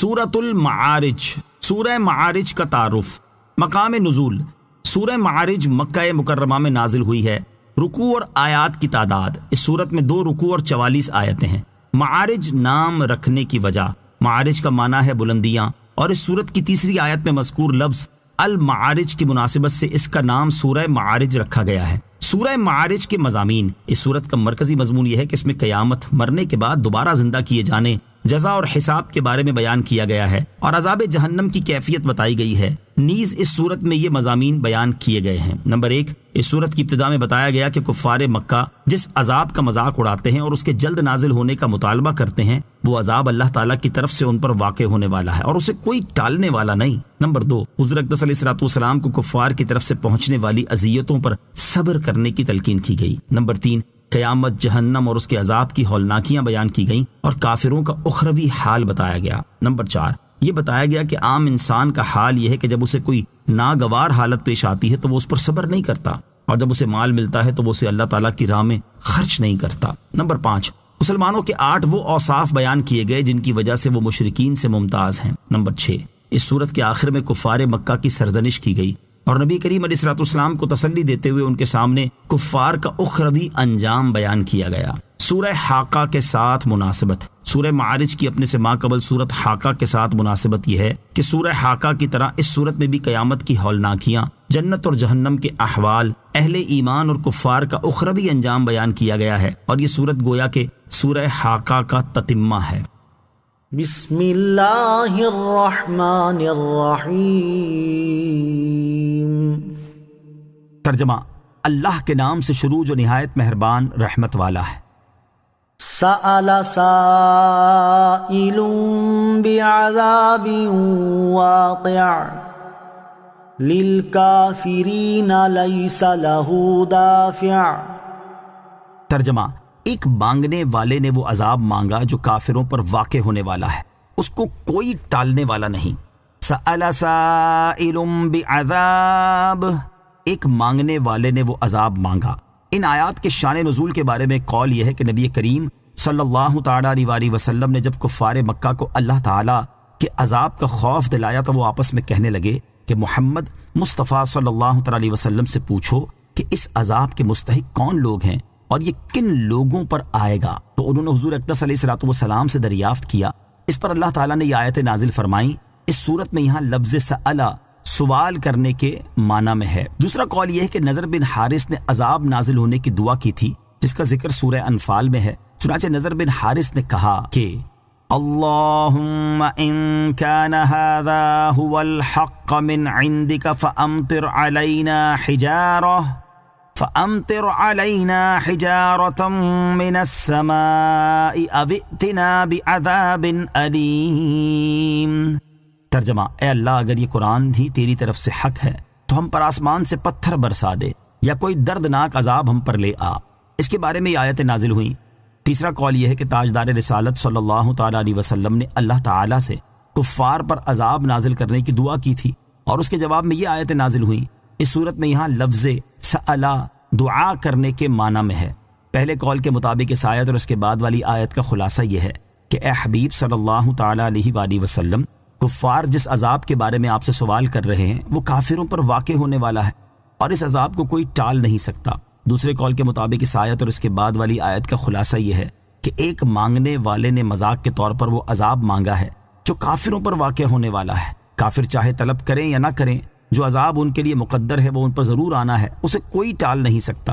سورۃ المعارج، سورہ معارج کا تعارف۔ مقام نزول، سورہ معارج مکہ مکرمہ میں نازل ہوئی ہے۔ رکوع اور آیات کی تعداد، اس سورت میں 2 رکوع اور 44 آیتیں ہیں۔ معارج نام رکھنے کی وجہ، معارج کا معنی ہے بلندیاں، اور اس سورت کی 3 آیت میں مذکور لفظ المعارج کی مناسبت سے اس کا نام سورہ معارج رکھا گیا ہے۔ سورہ معارج کے مضامین، اس سورت کا مرکزی مضمون یہ ہے کہ اس میں قیامت، مرنے کے بعد دوبارہ زندہ کیے جانے، جزا اور حساب کے بارے میں بیان کیا گیا ہے، اور عذاب جہنم کی کیفیت بتائی گئی ہے۔ نیز اس سورت میں یہ مضامین بیان کیے گئے ہیں۔ نمبر 1، اس سورت کی ابتدا میں بتایا گیا کہ کفار مکہ جس عذاب کا مذاق اڑاتے ہیں اور اس کے جلد نازل ہونے کا مطالبہ کرتے ہیں، وہ عذاب اللہ تعالیٰ کی طرف سے ان پر واقع ہونے والا ہے اور اسے کوئی ٹالنے والا نہیں۔ نمبر 2، حضور اقدس علیہ الصلوۃ کو کفار کی طرف سے پہنچنے والی اذیتوں پر صبر کرنے کی تلقین کی گئی۔ نمبر 3، قیامت، جہنم اور اس کے عذاب کی ہولناکیاں بیان کی گئیں اور کافروں کا اخروی حال بتایا گیا۔ نمبر 4، یہ بتایا گیا کہ عام انسان کا حال یہ ہے کہ جب اسے کوئی ناگوار حالت پیش آتی ہے تو وہ اس پر صبر نہیں کرتا، اور جب اسے مال ملتا ہے تو وہ اسے اللہ تعالیٰ کی راہ میں خرچ نہیں کرتا۔ نمبر 5، مسلمانوں کے 8 وہ اوصاف بیان کیے گئے جن کی وجہ سے وہ مشرکین سے ممتاز ہیں۔ نمبر 6، اس سورت کے آخر میں کفار مکہ کی سرزنش کی گئی اور نبی کریم علیہ الصلوۃ کو تسلی دیتے ہوئے ان کے سامنے کفار کا اخروی انجام بیان کیا گیا۔ سورہ حاقہ کے ساتھ مناسبت، سورہ معارج کی اپنے سے ماقبل سورت حاقہ کے ساتھ مناسبت یہ ہے کہ سورہ حاقہ کی طرح اس سورت میں بھی قیامت کی ہولناکیاں، جنت اور جہنم کے احوال، اہل ایمان اور کفار کا اخروی انجام بیان کیا گیا ہے، اور یہ سورت گویا کہ سورہ حاقہ کا تتمہ ہے۔ بسم اللہ الرحمن الرحیم۔ ترجمہ، اللہ کے نام سے شروع جو نہایت مہربان رحمت والا ہے۔ سأل سائل بعذاب واقع للکافرین لیس له دافع۔ ترجمہ، ایک مانگنے والے نے وہ عذاب مانگا جو کافروں پر واقع ہونے والا ہے، اس کو کوئی ٹالنے والا نہیں۔ سأل سائل بعذاب، ایک مانگنے والے نے وہ عذاب مانگا۔ ان آیات کے شان نزول کے بارے میں قول یہ ہے کہ نبی کریم صلی اللہ تعالیٰ علیہ وسلم نے جب کفار مکہ کو اللہ تعالیٰ کے عذاب کا خوف دلایا تو وہ آپس میں کہنے لگے کہ محمد مصطفیٰ صلی اللہ تعالیٰ علیہ وسلم سے پوچھو کہ اس عذاب کے مستحق کون لوگ ہیں اور یہ کن لوگوں پر آئے گا۔ تو انہوں نے حضور اقدس علیہ السلام سے دریافت کیا۔ اس پر اللہ تعالیٰ نے یہ آیت نازل فرمائیں۔ اس صورت میں یہاں لفظ سألہ سوال کرنے کے معنی میں ہے۔ دوسرا قول یہ ہے کہ نضر بن حارث نے عذاب نازل ہونے کی دعا کی تھی، جس کا ذکر سورہ انفال میں ہے۔ چنانچہ نضر بن حارث نے کہا کہ اللہم ان کان ھذا ھو الحق من عندک فامطر علینا حجارة من السماء او ائتنا بعذاب علیم۔ ترجمہ، اے اللہ، اگر یہ قرآن ہی تیری طرف سے حق ہے تو ہم پر آسمان سے پتھر برسا دے یا کوئی دردناک عذاب ہم پر لے آ۔ اس کے بارے میں یہ آیتیں نازل ہوئیں۔ تیسرا قول یہ ہے کہ تاجدار رسالت صلی اللہ تعالیٰ علیہ وسلم نے اللہ تعالیٰ سے کفار پر عذاب نازل کرنے کی دعا کی تھی اور اس کے جواب میں یہ آیتیں نازل ہوئیں۔ اس صورت میں یہاں لفظ سألہ دعا کرنے کے معنی میں ہے۔ پہلے قول کے مطابق اس آیت اور اس کے بعد والی آیت کا خلاصہ یہ ہے کہ اے حبیب صلی اللہ تعالیٰ علیہ وآلہ وسلم، کفار جس عذاب کے بارے میں آپ سے سوال کر رہے ہیں وہ کافروں پر واقع ہونے والا ہے اور اس عذاب کو کوئی ٹال نہیں سکتا۔ دوسرے قول کے مطابق اس آیت اور اس کے بعد والی آیت کا خلاصہ یہ ہے کہ ایک مانگنے والے نے مذاق کے طور پر وہ عذاب مانگا ہے جو کافروں پر واقع ہونے والا ہے۔ کافر چاہے طلب کریں یا نہ کریں، جو عذاب ان کے لیے مقدر ہے وہ ان پر ضرور آنا ہے، اسے کوئی ٹال نہیں سکتا۔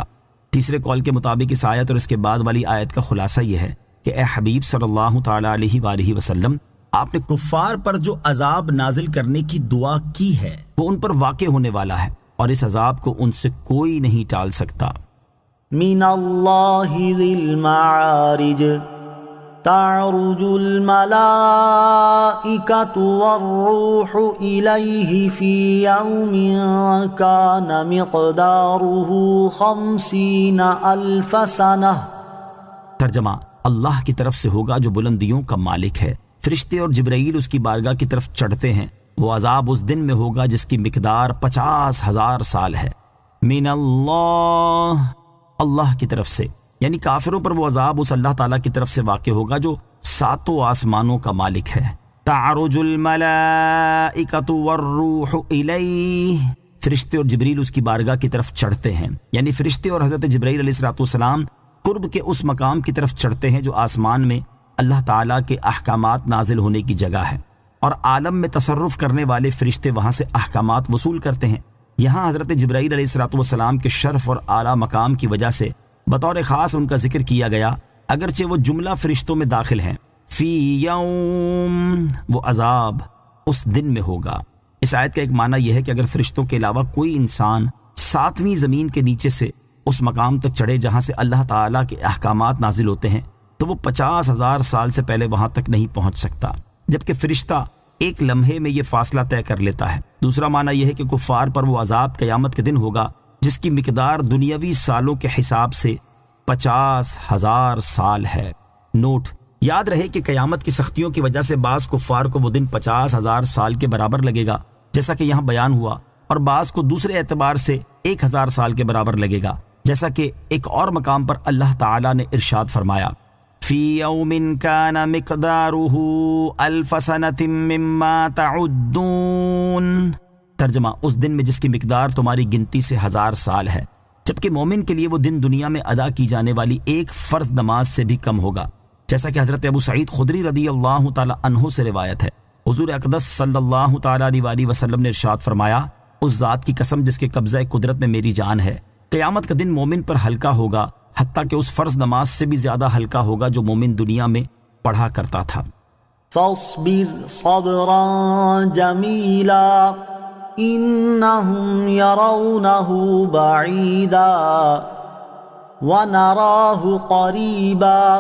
تیسرے قول کے مطابق اس آیت اور اس کے بعد والی آیت کا خلاصہ یہ ہے کہ اے حبیب صلی اللہ تعالیٰ علیہ وآلہ وسلم، آپ نے کفار پر جو عذاب نازل کرنے کی دعا کی ہے وہ ان پر واقع ہونے والا ہے اور اس عذاب کو ان سے کوئی نہیں ٹال سکتا۔ من اللہ ذی المعارج تعرج الملائکۃ والروح الیہ فی یوم کان مقدارہ 50,000 سنہ۔ ترجمہ، اللہ کی طرف سے ہوگا جو بلندیوں کا مالک ہے، فرشتے اور جبرائیل اس کی بارگاہ کی طرف چڑھتے ہیں، وہ عذاب اس دن میں ہوگا جس کی مقدار 50,000 سال ہے۔ من اللہ، اللہ کی طرف سے، یعنی کافروں پر وہ عذاب اس اللہ تعالیٰ کی طرف سے واقع ہوگا جو 7 آسمانوں کا مالک ہے۔ تعرج الملائکۃ والروح الیہ، فرشتے اور جبریل اس کی بارگاہ کی طرف چڑھتے ہیں، یعنی فرشتے اور حضرت جبرائیل علیہ الصلوۃ والسلام قرب کے اس مقام کی طرف چڑھتے ہیں جو آسمان میں اللہ تعالیٰ کے احکامات نازل ہونے کی جگہ ہے، اور عالم میں تصرف کرنے والے فرشتے وہاں سے احکامات وصول کرتے ہیں۔ یہاں حضرت جبرائیل علیہ الصلوۃ والسلام کے شرف اور اعلیٰ مقام کی وجہ سے بطور خاص ان کا ذکر کیا گیا، اگرچہ وہ جملہ فرشتوں میں داخل ہیں۔ فی یوم، وہ عذاب اس دن میں ہوگا۔ اس آیت کا ایک معنی یہ ہے کہ اگر فرشتوں کے علاوہ کوئی انسان 7ویں زمین کے نیچے سے اس مقام تک چڑھے جہاں سے اللہ تعالیٰ کے احکامات نازل ہوتے ہیں تو وہ 50,000 سال سے پہلے وہاں تک نہیں پہنچ سکتا، جبکہ فرشتہ ایک لمحے میں یہ فاصلہ طے کر لیتا ہے۔ دوسرا معنی یہ ہے کہ کفار پر وہ عذاب قیامت کے دن ہوگا جس کی مقدار دنیاوی سالوں کے حساب سے 50,000 سال ہے۔ نوٹ: یاد رہے کہ قیامت کی سختیوں کی وجہ سے بعض کفار کو وہ دن 50,000 سال کے برابر لگے گا جیسا کہ یہاں بیان ہوا، اور بعض کو دوسرے اعتبار سے 1,000 سال کے برابر لگے گا، جیسا کہ ایک اور مقام پر اللہ تعالیٰ نے ارشاد فرمایا فی یوم کان مقدارہ 1000 سنۃ مما تعدون، ترجمہ: اس دن میں جس کی مقدار تمہاری گنتی سے 1000 سال ہے، جبکہ مومن کے لیے وہ دن دنیا میں ادا کی جانے والی ایک فرض نماز سے بھی کم ہوگا، جیسا کہ حضرت ابو سعید خدری رضی اللہ تعالی عنہ سے روایت ہے۔ حضور اقدس صلی اللہ تعالی علیہ وسلم نے ارشاد فرمایا، اس ذات کی قسم جس کے قبضہ قدرت میں میری جان ہے، قیامت کا دن مومن پر ہلکا ہوگا، حتیٰ کہ اس فرض نماز سے بھی زیادہ ہلکا ہوگا جو مومن دنیا میں پڑھا کرتا تھا۔ فاصبر صبرا جمیلا انہم یرونہ بعیدا ونراہ قریبا،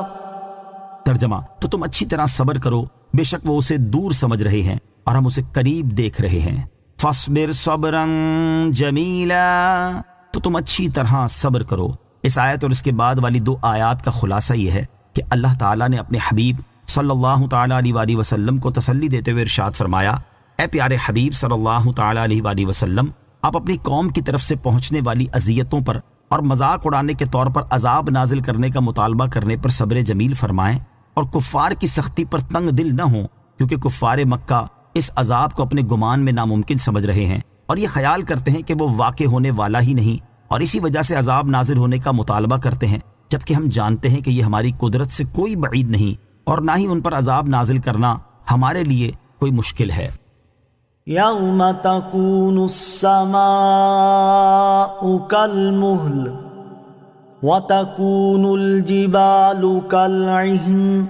ترجمہ: تو تم اچھی طرح صبر کرو، بے شک وہ اسے دور سمجھ رہے ہیں اور ہم اسے قریب دیکھ رہے ہیں۔ فاصبر صبرا جمیلا، تو تم اچھی طرح صبر کرو۔ اس آیت اور اس کے بعد والی 2 آیات کا خلاصہ یہ ہے کہ اللہ تعالیٰ نے اپنے حبیب صلی اللہ تعالیٰ علیہ وسلم کو تسلی دیتے ہوئے ارشاد فرمایا، اے پیارے حبیب صلی اللہ تعالیٰ علیہ وسلم، آپ اپنی قوم کی طرف سے پہنچنے والی اذیتوں پر اور مذاق اڑانے کے طور پر عذاب نازل کرنے کا مطالبہ کرنے پر صبر جمیل فرمائیں، اور کفار کی سختی پر تنگ دل نہ ہوں، کیونکہ کفار مکہ اس عذاب کو اپنے گمان میں ناممکن سمجھ رہے ہیں اور یہ خیال کرتے ہیں کہ وہ واقع ہونے والا ہی نہیں، اور اسی وجہ سے عذاب نازل ہونے کا مطالبہ کرتے ہیں، جبکہ ہم جانتے ہیں کہ یہ ہماری قدرت سے کوئی بعید نہیں اور نہ ہی ان پر عذاب نازل کرنا ہمارے لیے کوئی مشکل ہے۔ یوم تکون السماء کالمہل وتکون الجبال کالعہن،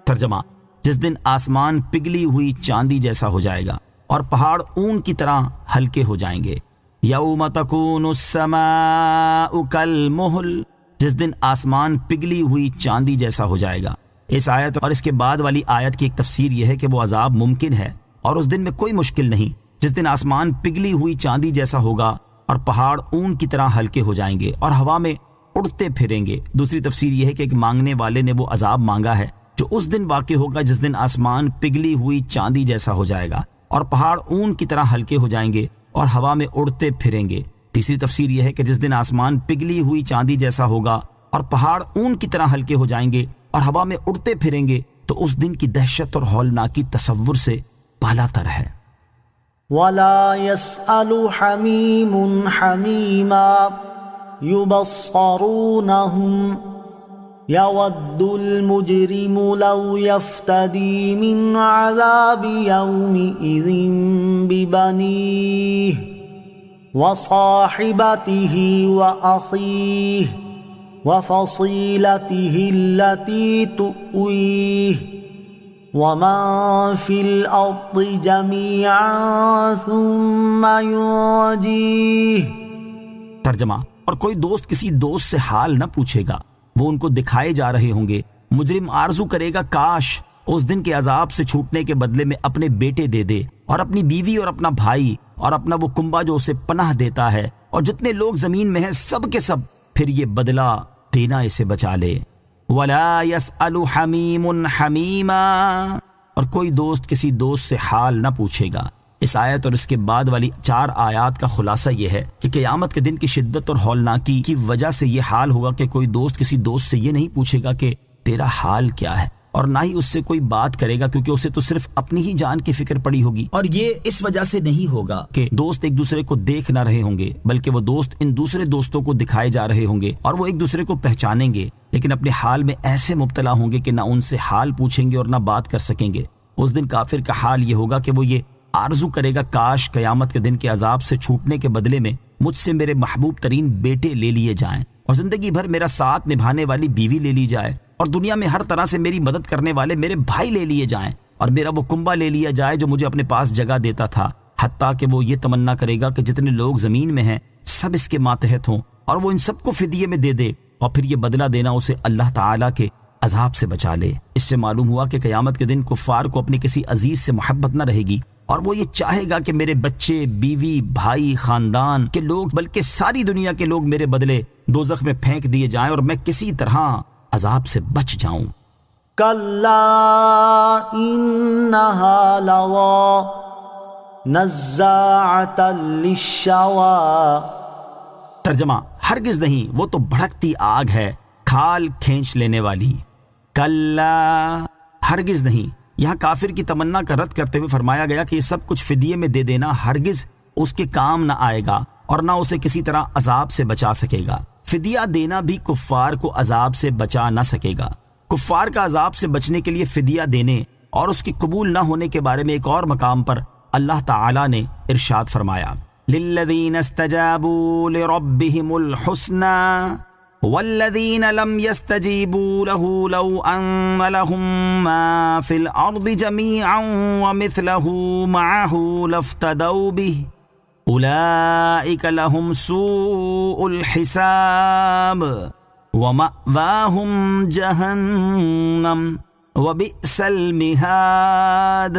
ترجمہ: جس دن آسمان پگھلی ہوئی چاندی جیسا ہو جائے گا اور پہاڑ اون کی طرح ہلکے ہو جائیں گے۔ یوم تکون السماء کالمہل، جس دن آسمان پگھلی ہوئی چاندی جیسا ہو جائے گا۔ اس آیت اور اس کے بعد والی آیت کی ایک تفسیر یہ ہے کہ وہ عذاب ممکن ہے اور اس دن میں کوئی مشکل نہیں جس دن آسمان پگھلی ہوئی چاندی جیسا ہوگا اور پہاڑ اون کی طرح ہلکے ہو جائیں گے اور ہوا میں اڑتے پھریں گے۔ دوسری تفسیر یہ ہے کہ ایک مانگنے والے نے وہ عذاب مانگا ہے جو اس دن واقع ہوگا جس دن آسمان پگھلی ہوئی چاندی جیسا ہو جائے گا اور پہاڑ اون کی طرح ہلکے ہو جائیں گے اور ہوا میں اڑتے پھریں گے۔ تیسری تفسیر یہ ہے کہ جس دن آسمان پگھلی ہوئی چاندی جیسا ہوگا اور پہاڑ اون کی طرح ہلکے ہو جائیں گے اور ہوا میں اڑتے پھریں گے تو اس دن کی دہشت اور ہولناکی تصور سے بالا تر ہے۔ ولا يسأل حميم حميما يبصرونهم يود المجرم لو يفتدي من عذاب يومئذ ببنيه وصاحبته وأخيه وفصيلته التي تؤويه ومن في الأرض جميعا ثم ينجيه، ترجمہ: اور کوئی دوست کسی دوست سے حال نہ پوچھے گا، وہ ان کو دکھائے جا رہے ہوں گے۔ مجرم آرزو کرے گا کاش اس دن کے عذاب سے چھوٹنے کے بدلے میں اپنے بیٹے دے دے اور اپنی بیوی اور اپنا بھائی اور اپنا وہ کنبا جو اسے پناہ دیتا ہے اور جتنے لوگ زمین میں ہیں سب کے سب، پھر یہ بدلہ دینا اسے بچا لے۔ وَلَا يَسْأَلُ حَمِيمٌ حَمِيمًا، اور کوئی دوست کسی دوست سے حال نہ پوچھے گا۔ اس آیت اور اس کے بعد والی 4 آیات کا خلاصہ یہ ہے کہ قیامت کے دن کی شدت اور ہولناکی کی وجہ سے یہ حال ہوگا کہ کوئی دوست کسی دوست سے یہ نہیں پوچھے گا کہ تیرا حال کیا ہے، اور نہ ہی اس سے کوئی بات کرے گا، کیونکہ اسے تو صرف اپنی ہی جان کی فکر پڑی ہوگی۔ اور یہ اس وجہ سے نہیں ہوگا کہ دوست ایک دوسرے کو دیکھ نہ رہے ہوں گے، بلکہ وہ دوست ان دوسرے دوستوں کو دکھائے جا رہے ہوں گے اور وہ ایک دوسرے کو پہچانیں گے، لیکن اپنے حال میں ایسے مبتلا ہوں گے کہ نہ ان سے حال پوچھیں گے اور نہ بات کر سکیں گے۔ اس دن کافر کا حال یہ ہوگا کہ وہ یہ آرزو کرے گا، کاش قیامت کے دن کے عذاب سے چھوٹنے کے بدلے میں مجھ سے میرے محبوب ترین بیٹے لے لیے جائیں، اور زندگی بھر میرا ساتھ نبھانے والی بیوی لے لی جائے، اور دنیا میں ہر طرح سے میری مدد کرنے والے میرے بھائی لے لیے جائیں، اور میرا وہ کنبا لے لیا جائے جو مجھے اپنے پاس جگہ دیتا تھا۔ حتیٰ کہ وہ یہ تمنا کرے گا کہ جتنے لوگ زمین میں ہیں سب اس کے ماتحت ہوں، اور وہ ان سب کو فدیے میں دے دے، اور پھر یہ بدلہ دینا اسے اللہ تعالیٰ کے عذاب سے بچا لے۔ اس سے معلوم ہوا کہ قیامت کے دن کفار کو اپنے کسی عزیز سے محبت نہ رہے گی، اور وہ یہ چاہے گا کہ میرے بچے، بیوی، بھائی، خاندان کے لوگ، بلکہ ساری دنیا کے لوگ میرے بدلے دوزخ میں پھینک دیے جائیں اور میں کسی طرح عذاب سے بچ جاؤں۔ کلا انہا لظی نزاعۃ للشویٰ۔ ترجمہ: ہرگز نہیں، وہ تو بھڑکتی آگ ہے، کھال کھینچ لینے والی۔ کلا، ہرگز نہیں، یہاں کافر کی تمنا کا رد کرتے ہوئے فرمایا گیا کہ یہ سب کچھ فدیے میں دے دینا ہرگز اس کے کام نہ آئے گا اور نہ اسے کسی طرح عذاب سے بچا سکے گا۔ فدیہ دینا بھی کفار کو عذاب سے بچا نہ سکے گا۔ کفار کا عذاب سے بچنے کے لیے فدیہ دینے اور اس کی قبول نہ ہونے کے بارے میں ایک اور مقام پر اللہ تعالی نے ارشاد فرمایا: للذین استجابوا لربهم الحسنى والذین لم يستجیبوا له لو ان لهم ما في الارض جميعا ومثله معه لافتدوا به اولئک لهم سوء الحساب ومأواهم جہنم وبئس المہاد۔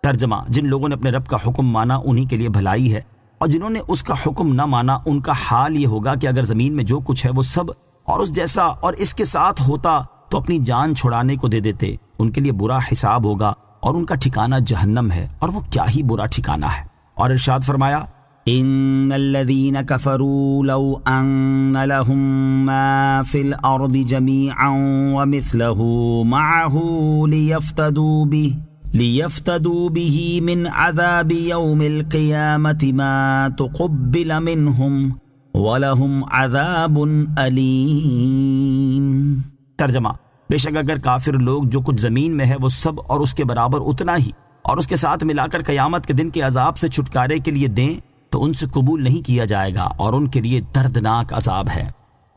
ترجمہ: جن لوگوں نے اپنے رب کا حکم مانا انہی کے لیے بھلائی ہے، اور جنہوں نے اس کا حکم نہ مانا ان کا حال یہ ہوگا کہ اگر زمین میں جو کچھ ہے وہ سب اور اس جیسا اور اس کے ساتھ ہوتا تو اپنی جان چھڑانے کو دے دیتے۔ ان کے لیے برا حساب ہوگا اور ان کا ٹھکانہ جہنم ہے، اور وہ کیا ہی برا ٹھکانہ ہے۔ اور ارشاد فرمایا: ان الذین کفروا لو ان لهم ما فی الارض جميعا ومثله معه لیفتدوا به من عذاب یوم القیامة ما تقبل منهم وَلَهُمْ عَذَابٌ أَلِيمٌ۔ ترجمہ: بے شک اگر کافر لوگ جو کچھ زمین میں ہے وہ سب اور اس کے برابر اتنا ہی اور اس کے ساتھ ملا کر قیامت کے دن کے عذاب سے چھٹکارے کے لیے دیں تو ان سے قبول نہیں کیا جائے گا اور ان کے لیے دردناک عذاب ہے۔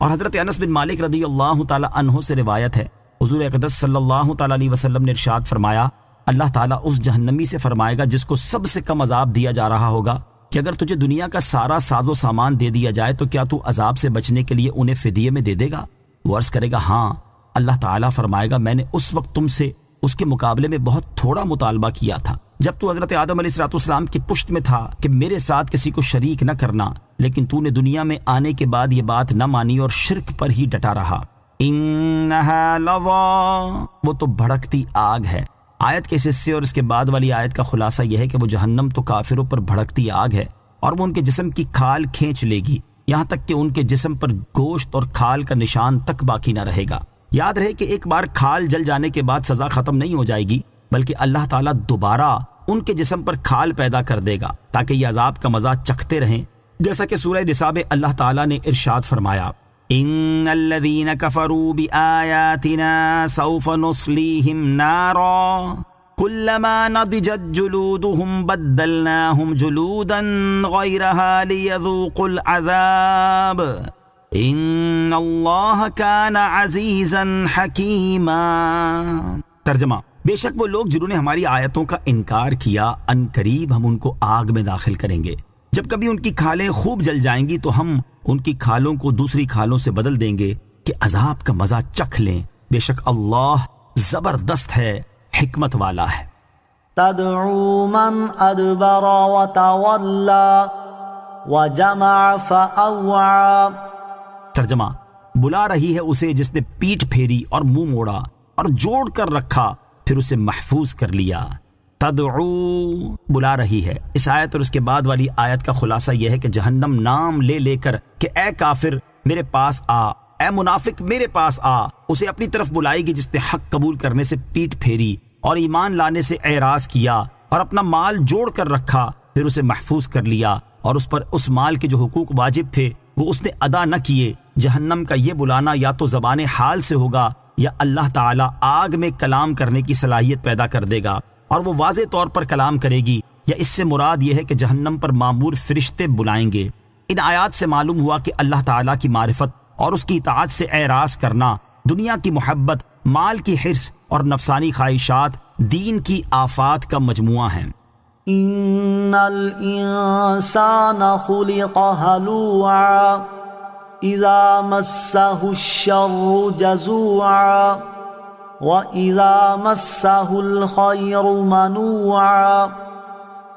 اور حضرت انس بن مالک رضی اللہ تعالی عنہ سے روایت ہے، حضور اقدس صلی اللہ تعالی علیہ وسلم نے ارشاد فرمایا: اللہ تعالیٰ اس جہنمی سے فرمائے گا جس کو سب سے کم عذاب دیا جا رہا ہوگا کہ اگر تجھے دنیا کا سارا ساز و سامان دے دیا جائے تو کیا تو عذاب سے بچنے کے لیے انہیں فدیے میں دے دے گا؟ وہ عرض کرے گا ہاں۔ اللہ تعالیٰ فرمائے گا میں نے اس وقت تم سے اس کے مقابلے میں بہت تھوڑا مطالبہ کیا تھا جب تو حضرت آدم علیہ السلام کی پشت میں تھا کہ میرے ساتھ کسی کو شریک نہ کرنا، لیکن تو نے دنیا میں آنے کے بعد یہ بات نہ مانی اور شرک پر ہی ڈٹا رہا۔ انہا لظی، وہ تو بھڑکتی آگ ہے۔ آیت کے اس حصے اور اس کے بعد والی آیت کا خلاصہ یہ ہے کہ وہ جہنم تو کافروں پر بھڑکتی آگ ہے اور وہ ان کے جسم کی کھال کھینچ لے گی، یہاں تک کہ ان کے جسم پر گوشت اور کھال کا نشان تک باقی نہ رہے گا۔ یاد رہے کہ ایک بار کھال جل جانے کے بعد سزا ختم نہیں ہو جائے گی، بلکہ اللہ تعالیٰ دوبارہ ان کے جسم پر کھال پیدا کر دے گا تاکہ یہ عذاب کا مزہ چکھتے رہیں، جیسا کہ سورہ نساء میں اللہ تعالیٰ نے ارشاد فرمایا: ان الذین کفروا بآیاتنا سوف نصلیہم نارا کلما نضجت جلودہم بدلناہم جلودا غیرہا لیذوقوا العذاب ان اللہ کان عزیزا حکیما۔ ترجمہ: بے شک وہ لوگ جنہوں نے ہماری آیتوں کا انکار کیا، ان قریب ہم ان کو آگ میں داخل کریں گے۔ جب کبھی ان کی کھالیں خوب جل جائیں گی تو ہم ان کی کھالوں کو دوسری کھالوں سے بدل دیں گے کہ عذاب کا مزہ چکھ لیں۔ بے شک اللہ زبردست ہے، حکمت والا ہے۔ تدعو من ادبر وتولى وجمع فأوعى۔ ترجمہ: بلا رہی ہے اسے جس نے پیٹھ پھیری اور منہ موڑا اور جوڑ کر رکھا پھر اسے محفوظ کر لیا۔ تدعو، بلا رہی ہے۔ اس آیت اور اس کے بعد والی آیت کا خلاصہ یہ ہے کہ جہنم نام لے لے کر کہ اے کافر میرے پاس آ، اے منافق میرے پاس آ، اسے اپنی طرف بلائے گی جس نے حق قبول کرنے سے پیٹ پھیری اور ایمان لانے سے اعراض کیا اور اپنا مال جوڑ کر رکھا، پھر اسے محفوظ کر لیا اور اس پر اس مال کے جو حقوق واجب تھے وہ اس نے ادا نہ کیے۔ جہنم کا یہ بلانا یا تو زبان حال سے ہوگا یا اللہ تعالیٰ آگ میں کلام کرنے کی صلاحیت پیدا کر دے گا اور وہ واضح طور پر کلام کرے گی، یا اس سے مراد یہ ہے کہ جہنم پر مامور فرشتے بلائیں گے۔ ان آیات سے معلوم ہوا کہ اللہ تعالیٰ کی معرفت اور اس کی اطاعت سے اعراض کرنا، دنیا کی محبت، مال کی حرص اور نفسانی خواہشات دین کی آفات کا مجموعہ ہیں۔ ان الانسان خلق هلوعا اذا مسه الشر جزوعا واذا مسه الخير منوعا۔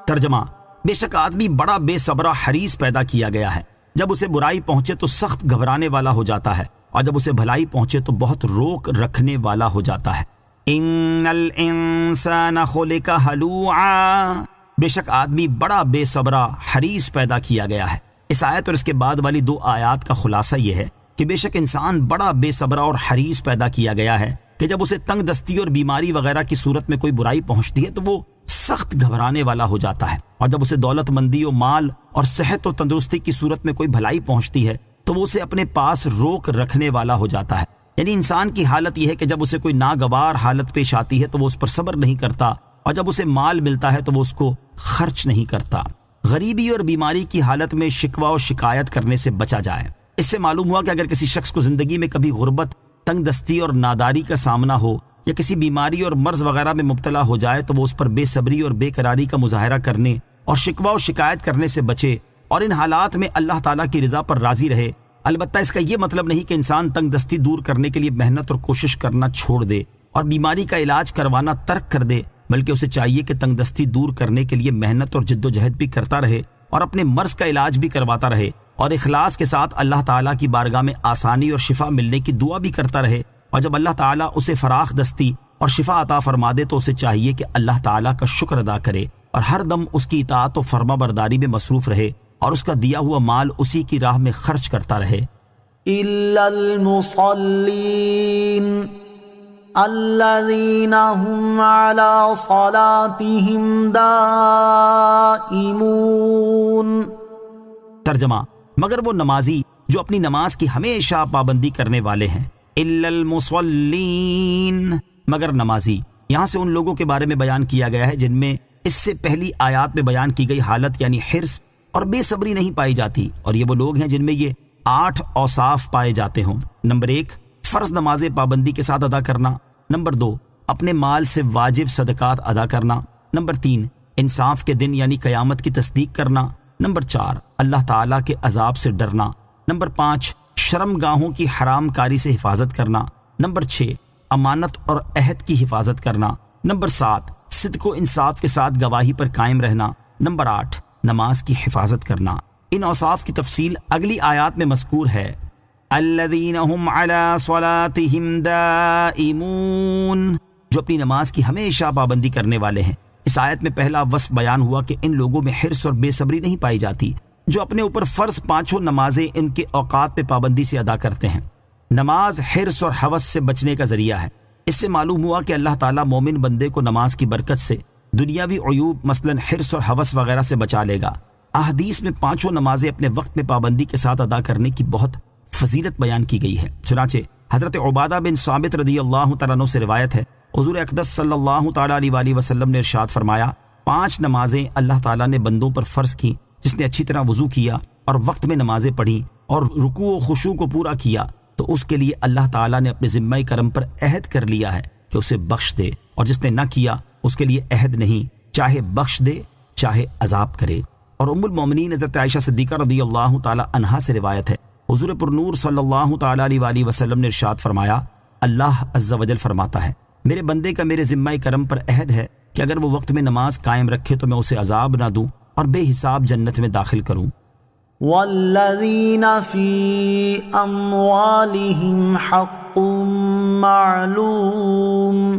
ترجمہ: بے شک آدمی بڑا بے صبرہ حریص پیدا کیا گیا ہے، جب اسے برائی پہنچے تو سخت گھبرانے والا ہو جاتا ہے، اور جب اسے بھلائی پہنچے تو بہت روک رکھنے والا ہو جاتا ہے۔ ان الانسان خلق ہلوعا، بے شک آدمی بڑا بے صبرہ حریص پیدا کیا گیا ہے۔ اس آیت اور اس کے بعد والی دو آیات کا خلاصہ یہ ہے کہ بے شک انسان بڑا بے صبرہ اور حریص پیدا کیا گیا ہے کہ جب اسے تنگ دستی اور بیماری وغیرہ کی صورت میں کوئی برائی پہنچتی ہے تو وہ سخت گھبرانے والا ہو جاتا ہے، اور جب اسے دولت مندی و مال اور صحت و تندرستی کی صورت میں کوئی بھلائی پہنچتی ہے تو وہ اسے اپنے پاس روک رکھنے والا ہو جاتا ہے۔ یعنی انسان کی حالت یہ ہے کہ جب اسے کوئی ناگوار حالت پیش آتی ہے تو وہ اس پر صبر نہیں کرتا، اور جب اسے مال ملتا ہے تو وہ اس کو خرچ نہیں کرتا۔ غریبی اور بیماری کی حالت میں شکوہ و شکایت کرنے سے بچا جائے۔ اس سے معلوم ہوا کہ اگر کسی شخص کو زندگی میں کبھی غربت، تنگ دستی اور ناداری کا سامنا ہو، یا کسی بیماری اور مرض وغیرہ میں مبتلا ہو جائے تو وہ اس پر بے صبری اور بے قراری کا مظاہرہ کرنے اور شکوہ و شکایت کرنے سے بچے، اور ان حالات میں اللہ تعالیٰ کی رضا پر راضی رہے۔ البتہ اس کا یہ مطلب نہیں کہ انسان تنگ دستی دور کرنے کے لیے محنت اور کوشش کرنا چھوڑ دے اور بیماری کا علاج کروانا ترک کر دے، بلکہ اسے چاہیے کہ تنگ دستی دور کرنے کے لیے محنت اور جد و جہد بھی کرتا رہے اور اپنے مرض کا علاج بھی کرواتا رہے، اور اخلاص کے ساتھ اللہ تعالیٰ کی بارگاہ میں آسانی اور شفا ملنے کی دعا بھی کرتا رہے، اور جب اللہ تعالیٰ اسے فراخ دستی اور شفا عطا فرما دے تو اسے چاہیے کہ اللہ تعالیٰ کا شکر ادا کرے اور ہر دم اس کی اطاعت و فرما برداری میں مصروف رہے اور اس کا دیا ہوا مال اسی کی راہ میں خرچ کرتا رہے۔ الا المصلین الذین هم علی صلاتهم دائمون۔ ترجمہ: مگر وہ نمازی جو اپنی نماز کی ہمیشہ پابندی کرنے والے ہیں۔ الا المصلین، مگر نمازی، یہاں سے ان لوگوں کے بارے میں بیان کیا گیا ہے جن میں اس سے پہلی آیات میں بیان کی گئی حالت یعنی حرص اور بے صبری نہیں پائی جاتی، اور یہ وہ لوگ ہیں جن میں یہ 8 اوصاف پائے جاتے ہوں۔ نمبر 1، فرض نمازیں پابندی کے ساتھ ادا کرنا۔ نمبر 2، اپنے مال سے واجب صدقات ادا کرنا۔ نمبر 3، انصاف کے دن یعنی قیامت کی تصدیق کرنا۔ نمبر 4، اللہ تعالیٰ کے عذاب سے ڈرنا۔ نمبر 5، شرم گاہوں کی حرام کاری سے حفاظت کرنا۔ نمبر 6، امانت اور عہد کی حفاظت کرنا۔ نمبر 7، صدق و انصاف کے ساتھ گواہی پر قائم رہنا۔ نمبر 8، نماز کی حفاظت کرنا۔ ان اوصاف کی تفصیل اگلی آیات میں مذکور ہے۔ الذین هم علی صلاتهم دائمون، جو اپنی نماز کی ہمیشہ پابندی کرنے والے ہیں۔ اس آیت میں پہلا وصف بیان ہوا کہ ان لوگوں میں حرص اور بے صبری نہیں پائی جاتی، جو اپنے اوپر فرض 5 نمازیں ان کے اوقات پہ پابندی سے ادا کرتے ہیں۔ نماز حرص اور ہوس سے بچنے کا ذریعہ ہے۔ اس سے معلوم ہوا کہ اللہ تعالیٰ مومن بندے کو نماز کی برکت سے دنیاوی عیوب مثلا حرص اور ہوس وغیرہ سے بچا لے گا۔ احادیث میں 5 نمازیں اپنے وقت میں پابندی کے ساتھ ادا کرنے کی بہت فضیلت بیان کی گئی ہے۔ چنانچہ حضرت عبادہ بن ثابت رضی اللہ تعالیٰ عنہ سے روایت ہے، حضور اقدس صلی اللہ تعالیٰ علیہ وآلہ وسلم نے ارشاد فرمایا، 5 نمازیں اللہ تعالیٰ نے بندوں پر فرض کی، جس نے اچھی طرح وضو کیا اور وقت میں نمازیں پڑھی اور رکوع و خشوع کو پورا کیا تو اس کے لیے اللہ تعالیٰ نے اپنے ذمہ کرم پر عہد کر لیا ہے کہ اسے بخش دے، اور جس نے نہ کیا اس کے لیے عہد نہیں، چاہے بخش دے چاہے عذاب کرے۔ اور ام المومنین حضرت عائشہ صدیقہ رضی اللہ تعالیٰ عنہا سے روایت ہے، حضور پر نور صلی اللہ تعالیٰ علیہ وآلہ وسلم نے ارشاد فرمایا، اللہ عز و جل فرماتا ہے، میرے بندے کا میرے ذمہ کرم پر عہد ہے کہ اگر وہ وقت میں نماز قائم رکھے تو میں اسے عذاب نہ دوں اور بے حساب جنت میں داخل کروں۔ والذین فی اموالہم حق معلوم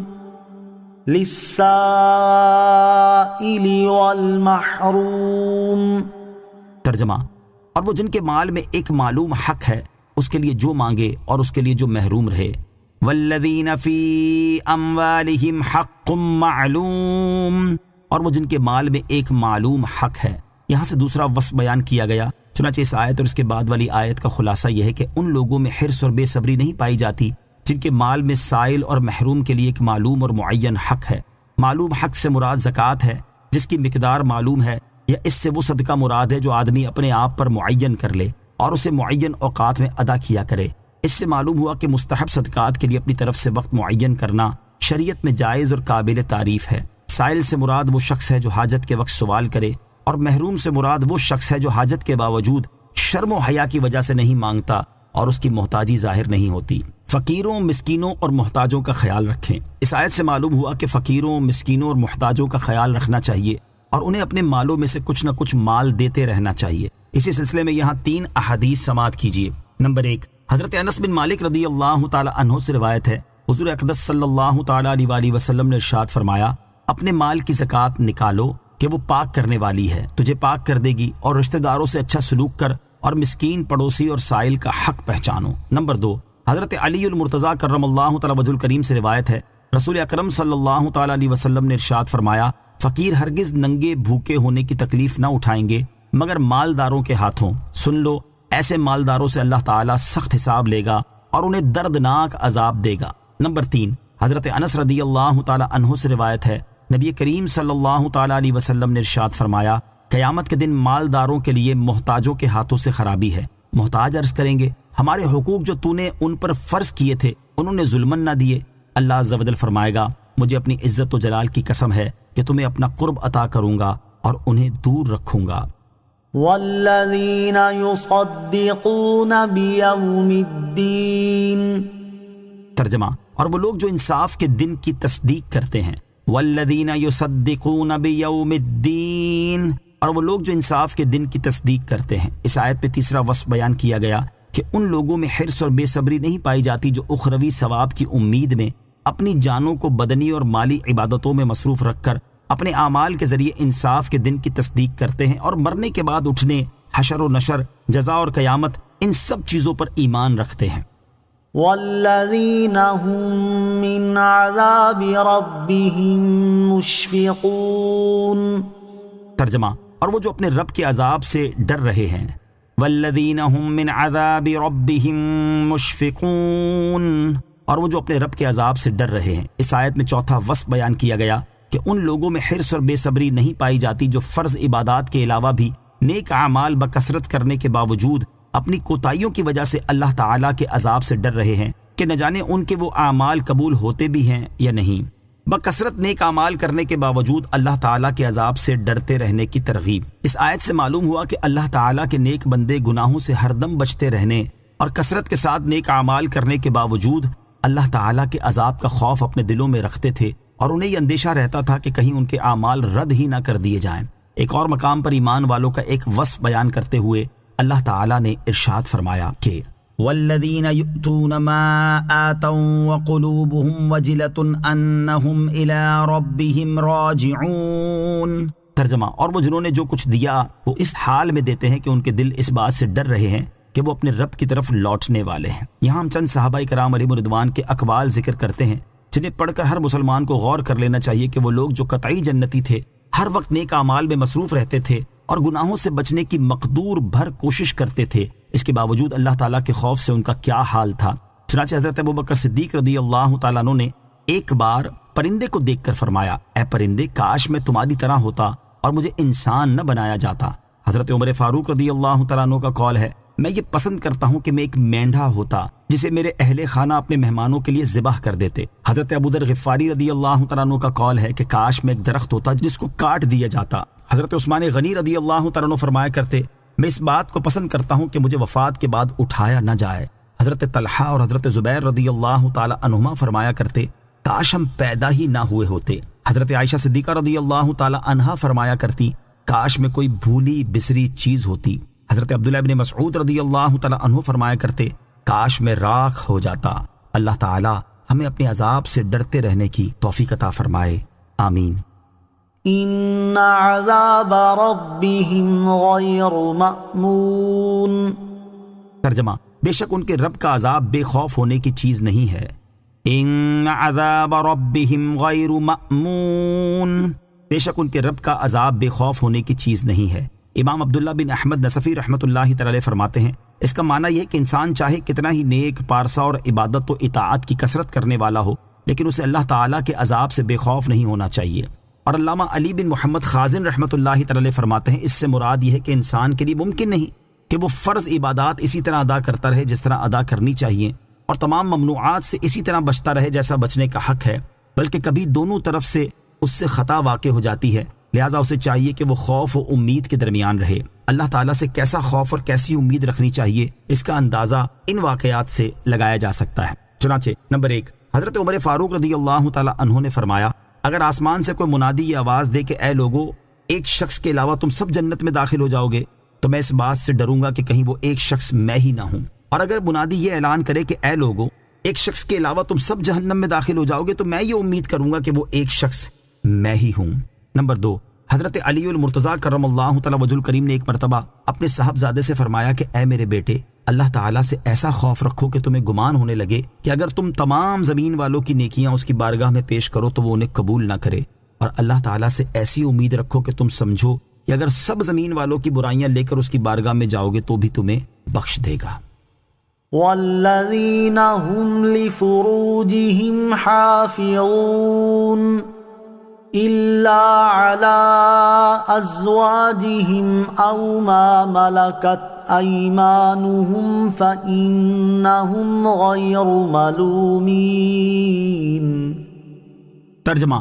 للسائل والمحروم۔ ترجمہ، اور وہ جن کے مال میں ایک معلوم حق ہے اس کے لیے جو مانگے اور اس کے لیے جو محروم رہے۔ والذین فی اموالہم حق معلوم، اور وہ جن کے مال میں ایک معلوم حق ہے۔ یہاں سے دوسرا وصف بیان کیا گیا۔ چنانچہ اس آیت اور اس کے بعد والی آیت کا خلاصہ یہ ہے کہ ان لوگوں میں حرص اور بے صبری نہیں پائی جاتی جن کے مال میں سائل اور محروم کے لیے ایک معلوم اور معین حق ہے۔ معلوم حق سے مراد زکوٰۃ ہے جس کی مقدار معلوم ہے، یا اس سے وہ صدقہ مراد ہے جو آدمی اپنے آپ پر معین کر لے اور اسے معین اوقات میں ادا کیا کرے۔ اس سے معلوم ہوا کہ مستحب صدقات کے لیے اپنی طرف سے وقت معین کرنا شریعت میں جائز اور قابل تعریف ہے۔ سائل سے مراد وہ شخص ہے جو حاجت کے وقت سوال کرے، اور محروم سے مراد وہ شخص ہے جو حاجت کے باوجود شرم و حیا کی وجہ سے نہیں مانگتا اور اس کی محتاجی ظاہر نہیں ہوتی۔ فقیروں، مسکینوں اور محتاجوں کا خیال رکھیں۔ اس آیت سے معلوم ہوا کہ فقیروں، مسکینوں اور محتاجوں کا خیال رکھنا چاہیے اور انہیں اپنے مالوں میں سے کچھ نہ کچھ مال دیتے رہنا چاہیے۔ اسی سلسلے میں یہاں 3 احادیث سماعت کیجیے۔ نمبر 1، حضرت انس بن مالک رضی اللہ تعالی عنہ سے روایت ہے، حضور اقدس صلی اللہ تعالی علیہ وآلہ وسلم نے ارشاد فرمایا، اپنے مال کی زکوٰۃ نکالو کہ وہ پاک کرنے والی ہے، تجھے پاک کر دے گی، اور رشتہ داروں سے اچھا سلوک کر اور مسکین، پڑوسی اور سائل کا حق پہچانو۔ نمبر 2، حضرت علی المرتضیٰ کرم اللہ تعالی وجہ الکریم سے روایت ہے، رسول اکرم صلی اللہ تعالی علیہ وسلم نے ارشاد فرمایا، فقیر ہرگز ننگے بھوکے ہونے کی تکلیف نہ اٹھائیں گے مگر مالداروں کے ہاتھوں۔ سن لو، ایسے مالداروں سے اللہ تعالیٰ سخت حساب لے گا اور انہیں دردناک عذاب دے گا۔ نمبر 3، حضرت انس رضی اللہ تعالی عنہ سے روایت ہے، نبی کریم صلی اللہ تعالی علیہ وسلم نے ارشاد فرمایا، قیامت کے دن مالداروں کے لیے محتاجوں کے ہاتھوں سے خرابی ہے۔ محتاج عرض کریں گے، ہمارے حقوق جو تو نے ان پر فرض کیے تھے انہوں نے ظلمن نہ دیے۔ اللہ عز و جل فرمائے گا، مجھے اپنی عزت و جلال کی قسم ہے کہ تمہیں اپنا قرب عطا کروں گا اور انہیں دور رکھوں گا۔ والذین یصدقون بیوم الدین، ترجمہ، اور وہ لوگ جو انصاف کے دن کی تصدیق کرتے ہیں۔ والذین یصدقون بیوم الدین، اور وہ لوگ جو انصاف کے دن کی تصدیق کرتے ہیں۔ اس آیت میں تیسرا وصف بیان کیا گیا کہ ان لوگوں میں حرص اور بے صبری نہیں پائی جاتی جو اخروی ثواب کی امید میں اپنی جانوں کو بدنی اور مالی عبادتوں میں مصروف رکھ کر اپنے اعمال کے ذریعے انصاف کے دن کی تصدیق کرتے ہیں اور مرنے کے بعد اٹھنے، حشر و نشر، جزا اور قیامت، ان سب چیزوں پر ایمان رکھتے ہیں۔ والذین هم من عذاب ربهم مشفقون، ترجمہ، اور وہ جو اپنے رب کے عذاب سے ڈر رہے ہیں۔ والذین هم من عذاب ربهم مشفقون، اور وہ جو اپنے رب کے عذاب سے ڈر رہے ہیں۔ اس آیت میں چوتھا وصف بیان کیا گیا کہ ان لوگوں میں حرص اور بے صبری نہیں پائی جاتی جو فرض عبادات کے علاوہ بھی نیک اعمال بکثرت کرنے کے باوجود اپنی کوتاہیوں کی وجہ سے اللہ تعالیٰ کے عذاب سے ڈر رہے ہیں کہ نہ جانے ان کے وہ اعمال قبول ہوتے بھی ہیں یا نہیں۔ بکثرت نیک اعمال کرنے کے باوجود اللہ تعالیٰ کے عذاب سے ڈرتے رہنے کی ترغیب۔ اس آیت سے معلوم ہوا کہ اللہ تعالیٰ کے نیک بندے گناہوں سے ہر دم بچتے رہنے اور کثرت کے ساتھ نیک اعمال کرنے کے باوجود اللہ تعالیٰ کے عذاب کا خوف اپنے دلوں میں رکھتے تھے، اور انہیں یہ اندیشہ رہتا تھا کہ کہیں ان کے اعمال رد ہی نہ کر دیے جائیں۔ ایک اور مقام پر ایمان والوں کا ایک وصف بیان کرتے ہوئے اللہ تعالیٰ نے ارشاد فرمایا کہ والذین یؤتون ما آتوا وقلوبهم وجلة انہم الی ربہم راجعون، ترجمہ، اور وہ جنہوں نے جو کچھ دیا وہ اس حال میں دیتے ہیں کہ ان کے دل اس بات سے ڈر رہے ہیں کہ وہ اپنے رب کی طرف لوٹنے والے ہیں۔ یہاں ہم چند صحابہ کرام علیہم رضوان کے اقوال ذکر کرتے ہیں جنہیں پڑھ کر ہر مسلمان کو غور کر لینا چاہیے کہ وہ لوگ جو قطعی جنتی تھے، ہر وقت نیک اعمال میں مصروف رہتے تھے اور گناہوں سے بچنے کی مقدور بھر کوشش کرتے تھے، اس کے باوجود اللہ تعالیٰ کے خوف سے ان کا کیا حال تھا۔ چنانچہ حضرت ابوبکر صدیق رضی اللہ تعالیٰ عنہ نے ایک بار پرندے کو دیکھ کر فرمایا، اے پرندے، کاش میں تمہاری طرح ہوتا اور مجھے انسان نہ بنایا جاتا۔ حضرت عمر فاروق رضی اللہ تعالیٰ عنہ کا قول ہے، میں یہ پسند کرتا ہوں کہ میں ایک مینڈھا ہوتا جسے میرے اہل خانہ اپنے مہمانوں کے لیے ذبح کر دیتے۔ حضرت ابو ذر غفاری رضی اللہ تعالیٰ عنہ کا قول ہے کہ کاش میں ایک درخت ہوتا جس کو کاٹ دیا جاتا۔ حضرت عثمان غنی رضی اللہ تعالیٰ عنہ فرمایا کرتے، میں اس بات کو پسند کرتا ہوں کہ مجھے وفات کے بعد اٹھایا نہ جائے۔ حضرت طلحہ اور حضرت زبیر رضی اللہ تعالیٰ عنہما فرمایا کرتے، کاش ہم پیدا ہی نہ ہوئے ہوتے۔ حضرت عائشہ صدیقہ رضی اللہ تعالیٰ عنہا فرمایا کرتی، کاش میں کوئی بھولی بسری چیز ہوتی۔ حضرت عبداللہ ابن مسعود رضی اللہ تعالیٰ عنہ فرمایا کرتے، کاش میں راکھ ہو جاتا۔ اللہ تعالیٰ ہمیں اپنے عذاب سے ڈرتے رہنے کی توفیق عطا فرمائے، آمین۔ ان عذاب ربهم غیر مأمون، ترجمہ، بے شک ان کے رب کا عذاب بے خوف ہونے کی چیز نہیں ہے۔ ان عذاب ربهم غیر مأمون، بے شک ان کے رب کا عذاب بے خوف ہونے کی چیز نہیں ہے۔ امام عبداللہ بن احمد نصفی رحمۃ اللہ تعالی علیہ فرماتے ہیں اس کا معنی یہ کہ انسان چاہے کتنا ہی نیک، پارسا اور عبادت و اطاعت کی کثرت کرنے والا ہو، لیکن اسے اللہ تعالیٰ کے عذاب سے بے خوف نہیں ہونا چاہیے۔ اور علامہ علی بن محمد خازن رحمۃ اللہ تعالی علیہ فرماتے ہیں اس سے مراد یہ ہے کہ انسان کے لیے ممکن نہیں کہ وہ فرض عبادات اسی طرح ادا کرتا رہے جس طرح ادا کرنی چاہیے، اور تمام ممنوعات سے اسی طرح بچتا رہے جیسا بچنے کا حق ہے، بلکہ کبھی دونوں طرف سے اس سے خطا واقع ہو جاتی ہے، لہٰذا اسے چاہیے کہ وہ خوف و امید کے درمیان رہے۔ اللہ تعالیٰ سے کیسا خوف اور کیسی امید رکھنی چاہیے اس کا اندازہ ان واقعات سے لگایا جا سکتا ہے۔ چنانچہ نمبر 1، حضرت عمر فاروق رضی اللہ تعالیٰ عنہ نے فرمایا اگر آسمان سے کوئی منادی یہ آواز دے کہ اے لوگو ایک شخص کے علاوہ تم سب جنت میں داخل ہو جاؤ گے، تو میں اس بات سے ڈروں گا کہ کہیں وہ ایک شخص میں ہی نہ ہوں، اور اگر منادی یہ اعلان کرے کہ اے لوگو ایک شخص کے علاوہ تم سب جہنم میں داخل ہو جاؤ گے، تو میں یہ امید کروں گا کہ وہ ایک شخص میں ہی ہوں۔ نمبر 2، حضرت علی المرتضیٰ کرم اللہ تعالی وجہ الکریم نے ایک مرتبہ اپنے صاحبزادے سے فرمایا کہ اے میرے بیٹے، اللہ تعالیٰ سے ایسا خوف رکھو کہ تمہیں گمان ہونے لگے کہ اگر تم تمام زمین والوں کی نیکیاں اس کی بارگاہ میں پیش کرو تو وہ انہیں قبول نہ کرے، اور اللہ تعالیٰ سے ایسی امید رکھو کہ تم سمجھو کہ اگر سب زمین والوں کی برائیاں لے کر اس کی بارگاہ میں جاؤ گے تو بھی تمہیں بخش دے گا۔ والذین هم لفروجهم حافظون إلا على أزواجهم أو ما ملكت أيمانهم فإنهم غير ملومين۔ ترجمہ،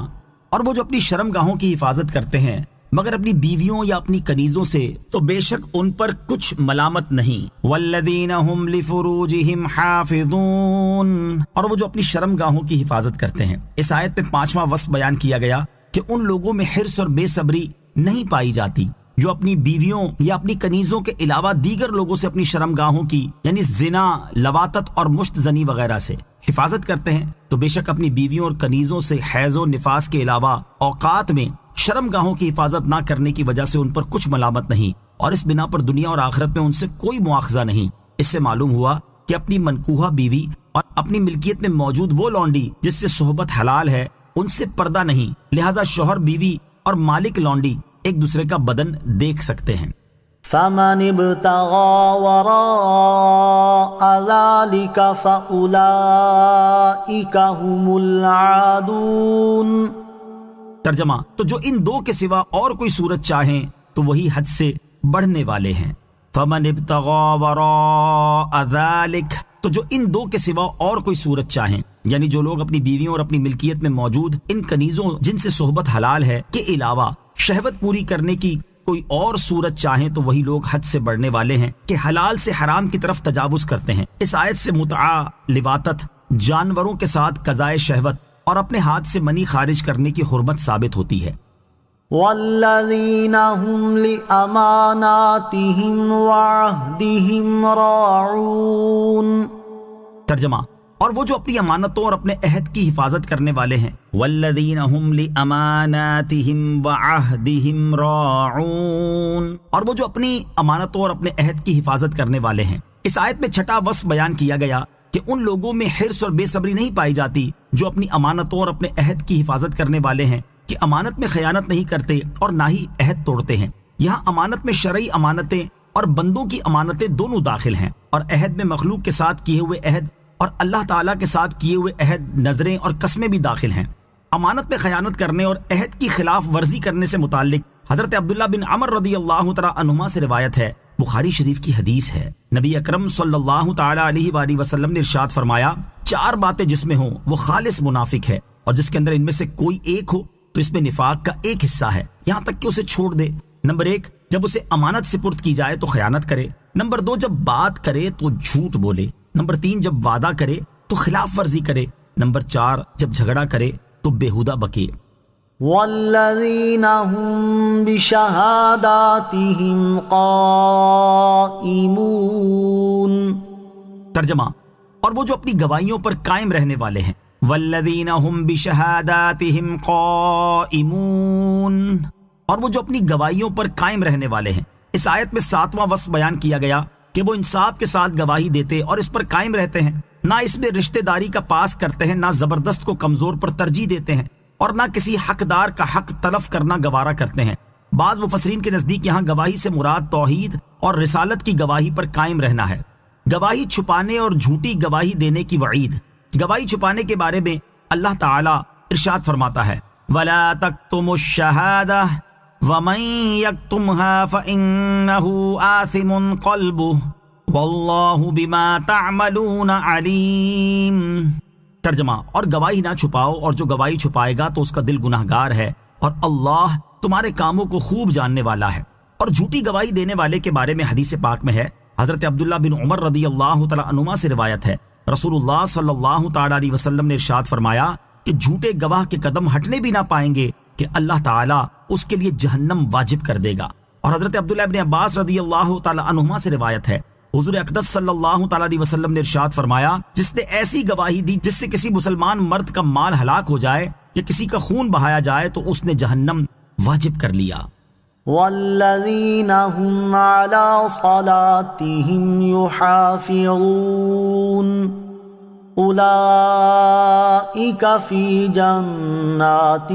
اور وہ جو اپنی شرم گاہوں کی حفاظت کرتے ہیں مگر اپنی بیویوں یا اپنی کنیزوں سے تو بے شک ان پر کچھ ملامت نہیں۔ والذین هم لفروجهم حافظون، اور وہ جو اپنی شرم گاہوں کی حفاظت کرتے ہیں۔ اس آیت میں 5واں وصف بیان کیا گیا کہ ان لوگوں میں حرص اور بے صبری نہیں پائی جاتی جو اپنی بیویوں یا اپنی کنیزوں کے علاوہ دیگر لوگوں سے اپنی شرم گاہوں کی یعنی زنا، لواطت اور مشت زنی وغیرہ سے حفاظت کرتے ہیں، تو بے شک اپنی بیویوں اور کنیزوں سے حیض و نفاس کے علاوہ اوقات میں شرم گاہوں کی حفاظت نہ کرنے کی وجہ سے ان پر کچھ ملامت نہیں، اور اس بنا پر دنیا اور آخرت میں ان سے کوئی مواخذہ نہیں۔ اس سے معلوم ہوا کہ اپنی منکوحہ بیوی اور اپنی ملکیت میں موجود وہ لونڈی جس سے صحبت حلال ہے ان سے پردہ نہیں، لہذا شوہر، بیوی اور مالک لونڈی ایک دوسرے کا بدن دیکھ سکتے ہیں۔ فمن ابتغى وراء ذلك فأولئك هم العادون۔ ترجمہ، تو جو ان دو کے سوا اور کوئی صورت چاہیں تو وہی حد سے بڑھنے والے ہیں۔ فمن ابتغى وراء ذلك، تو جو ان دو کے سوا اور کوئی صورت چاہیں، یعنی جو لوگ اپنی بیویوں اور اپنی ملکیت میں موجود ان کنیزوں جن سے صحبت حلال ہے کے علاوہ شہوت پوری کرنے کی کوئی اور صورت چاہیں تو وہی لوگ حد سے بڑھنے والے ہیں کہ حلال سے حرام کی طرف تجاوز کرتے ہیں۔ اس آیت سے متعہ، لواطت، جانوروں کے ساتھ قضائے شہوت اور اپنے ہاتھ سے منی خارج کرنے کی حرمت ثابت ہوتی ہے۔ والذین هم لأماناتهم وعہدهم راعون۔ ترجمہ، اور وہ جو اپنی امانتوں اور اپنے عہد کی حفاظت کرنے والے ہیں۔ والذین هم لأماناتهم وعہدهم راعون، اور وہ جو اپنی امانتوں اور اپنے عہد کی حفاظت کرنے والے ہیں۔ اس آیت میں 6واں وصف بیان کیا گیا کہ ان لوگوں میں حرص اور بے صبری نہیں پائی جاتی جو اپنی امانتوں اور اپنے عہد کی حفاظت کرنے والے ہیں، کہ امانت میں خیانت نہیں کرتے اور نہ ہی عہد توڑتے ہیں۔ یہاں امانت میں شرعی امانتیں اور بندوں کی امانتیں دونوں داخل ہیں، اور عہد میں مخلوق کے ساتھ کیے ہوئے عہد اور اللہ تعالیٰ کے ساتھ کیے ہوئے عہد، نظریں اور قسمیں بھی داخل ہیں۔ امانت میں خیانت کرنے اور عہد کی خلاف ورزی کرنے سے متعلق حضرت عبداللہ بن عمر رضی اللہ تعالیٰ عنہما سے روایت ہے، بخاری شریف کی حدیث ہے، نبی اکرم صلی اللہ تعالیٰ علیہ وآلہ وسلم نے ارشاد فرمایا، 4 باتیں جس میں ہوں وہ خالص منافق ہے، اور جس کے اندر ان میں سے کوئی ایک ہو تو اس میں نفاق کا ایک حصہ ہے، یہاں تک کہ اسے چھوڑ دے۔ نمبر 1، جب اسے امانت سپرد کی جائے تو خیانت کرے۔ نمبر 2، جب بات کرے تو جھوٹ بولے۔ نمبر 3، جب وعدہ کرے تو خلاف ورزی کرے۔ نمبر 4، جب جھگڑا کرے تو بےہودہ بکے۔ والذین هم بشہاداتهم قائمون۔ ترجمہ، اور وہ جو اپنی گواہیوں پر قائم رہنے والے ہیں۔ والذین هم بشہاداتهم قائمون، اور وہ جو اپنی گواہیوں پر قائم رہنے والے ہیں۔ اس آیت میں 7واں وصف بیان کیا گیا کہ وہ انصاف کے ساتھ گواہی دیتے اور اس پر قائم رہتے ہیں، نہ اس میں رشتہ داری کا پاس کرتے ہیں، نہ زبردست کو کمزور پر ترجیح دیتے ہیں، اور نہ کسی حقدار کا حق تلف کرنا گوارا کرتے ہیں۔ بعض مفسرین کے نزدیک یہاں گواہی سے مراد توحید اور رسالت کی گواہی پر قائم رہنا ہے۔ گواہی چھپانے اور جھوٹی گواہی دینے کی وعید۔ گواہی چھپانے کے بارے میں اللہ تعالی ارشاد فرماتا ہے وَلَا تَكْتُمُوا الشَّهَادَةَ وَمَن يَكْتُمْهَا فَإِنَّهُ آثِمٌ قَلْبُهُ وَاللَّهُ بِمَا تَعْمَلُونَ عَلِيمٌ۔ ترجمہ، اور گواہی نہ چھپاؤ، اور جو گواہی چھپائے گا تو اس کا دل گناہگار ہے، اور اللہ تمہارے کاموں کو خوب جاننے والا ہے۔ اور جھوٹی گواہی دینے والے کے بارے میں حدیث پاک میں ہے، حضرت عبداللہ بن عمر رضی اللہ تعالیٰ عنہما سے روایت ہے، رسول اللہ صلی اللہ تعالیٰ علیہ وسلم نے ارشاد فرمایا کہ جھوٹے گواہ کے قدم ہٹنے بھی نہ پائیں گے کہ اللہ تعالیٰ اس کے لیے جہنم واجب کر دے گا۔ اور حضرت عبداللہ بن عباس رضی اللہ تعالیٰ عنہما سے روایت ہے، حضور اقدس صلی اللہ تعالیٰ علیہ وسلم نے ارشاد فرمایا، جس نے ایسی گواہی دی جس سے کسی مسلمان مرد کا مال ہلاک ہو جائے یا کسی کا خون بہایا جائے تو اس نے جہنم واجب کر لیا۔ والذین هم علی صلاتهم یحافظون اولئک فی جنات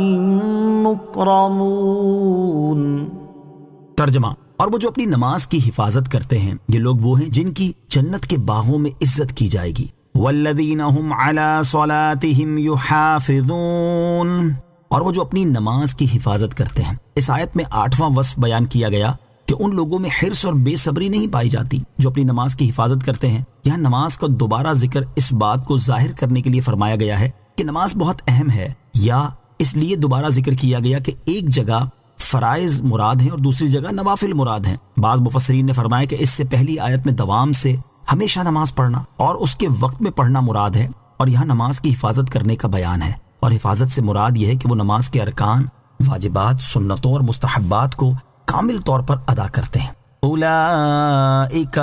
مکرمون۔ ترجمہ، اور وہ جو اپنی نماز کی حفاظت کرتے ہیں یہ لوگ وہ ہیں جن کی جنت کے باغوں میں عزت کی جائے گی۔ والذین هم علی صلاتهم یحافظون، اور وہ جو اپنی نماز کی حفاظت کرتے ہیں۔ اس آیت میں 8واں وصف بیان کیا گیا کہ ان لوگوں میں حرص اور بے صبری نہیں پائی جاتی جو اپنی نماز کی حفاظت کرتے ہیں۔ یہاں نماز کا دوبارہ ذکر اس بات کو ظاہر کرنے کے لیے فرمایا گیا ہے کہ نماز بہت اہم ہے، یا اس لیے دوبارہ ذکر کیا گیا کہ ایک جگہ فرائض مراد ہیں اور دوسری جگہ نوافل مراد ہیں۔ بعض مفسرین نے فرمایا کہ اس سے پہلی آیت میں دوام سے ہمیشہ نماز پڑھنا اور اس کے وقت میں پڑھنا مراد ہے، اور یہاں نماز کی حفاظت کرنے کا بیان ہے، اور حفاظت سے مراد یہ ہے کہ وہ نماز کے ارکان، واجبات، سنتوں اور مستحبات کو کامل طور پر ادا کرتے ہیں۔ اولئک،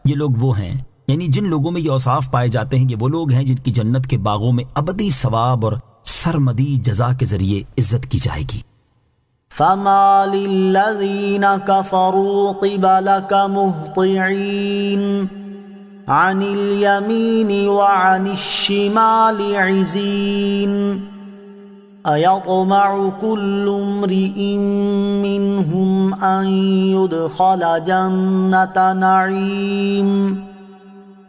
یہ لوگ وہ ہیں، یعنی جن لوگوں میں یہ اوصاف پائے جاتے ہیں، یہ وہ لوگ ہیں جن کی جنت کے باغوں میں ابدی ثواب اور سرمدی جزا کے ذریعے عزت کی جائے گی۔ فما للذین کفروا قبلک مہطعین عن الیمین وعن الشمال عزین ایطمع کل امرئ منہم ان یدخل جنت نعیم